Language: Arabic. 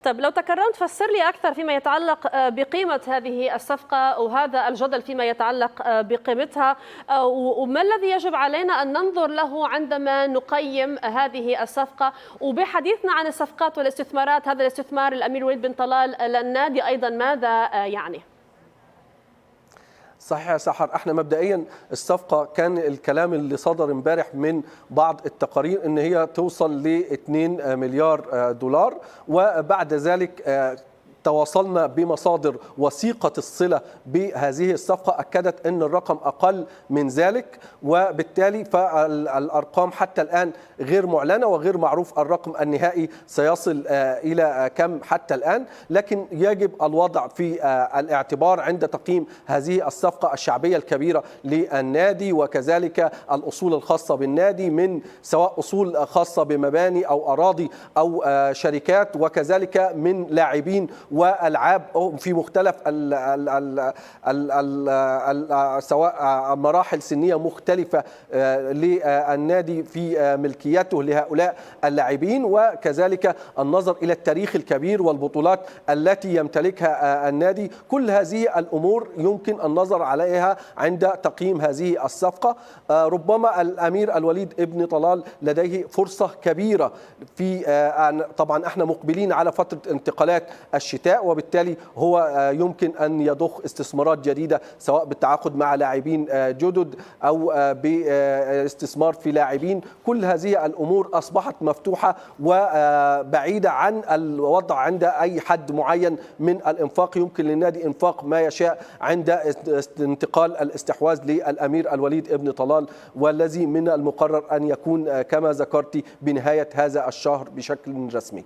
طيب لو تكرمت فسر لي أكثر فيما يتعلق بقيمة هذه الصفقة وهذا الجدل فيما يتعلق بقيمتها، وما الذي يجب علينا أن ننظر له عندما نقيم هذه الصفقة. وبحديثنا عن الصفقات والاستثمارات، هذا الاستثمار الأمير وليد بن طلال للنادي أيضا ماذا يعني؟ صحيح يا سحر، احنا مبدئيا الصفقه كان الكلام اللي صدر امبارح من بعض التقارير ان هي توصل ل 2 مليار دولار، وبعد ذلك تواصلنا بمصادر وثيقة الصلة بهذه الصفقة أكدت أن الرقم أقل من ذلك، وبالتالي فالأرقام حتى الآن غير معلنة وغير معروف الرقم النهائي سيصل إلى كم حتى الآن. لكن يجب الوضع في الاعتبار عند تقييم هذه الصفقة الشعبية الكبيرة للنادي، وكذلك الأصول الخاصة بالنادي من سواء أصول خاصة بمباني أو أراضي أو شركات، وكذلك من لاعبين والعاب في مختلف سواء مراحل سنيه مختلفه للنادي في ملكيته لهؤلاء اللاعبين، وكذلك النظر الى التاريخ الكبير والبطولات التي يمتلكها النادي. كل هذه الامور يمكن النظر عليها عند تقييم هذه الصفقه. ربما الامير الوليد ابن طلال لديه فرصه كبيره في طبعا احنا مقبلين على فتره انتقالات الشتاء، وبالتالي هو يمكن أن يضخ استثمارات جديدة سواء بالتعاقد مع لاعبين جدد أو باستثمار في لاعبين. كل هذه الأمور أصبحت مفتوحة وبعيدة عن الوضع عند أي حد معين من الإنفاق. يمكن للنادي إنفاق ما يشاء عند انتقال الاستحواذ للأمير الوليد ابن طلال، والذي من المقرر أن يكون كما ذكرت بنهاية هذا الشهر بشكل رسمي.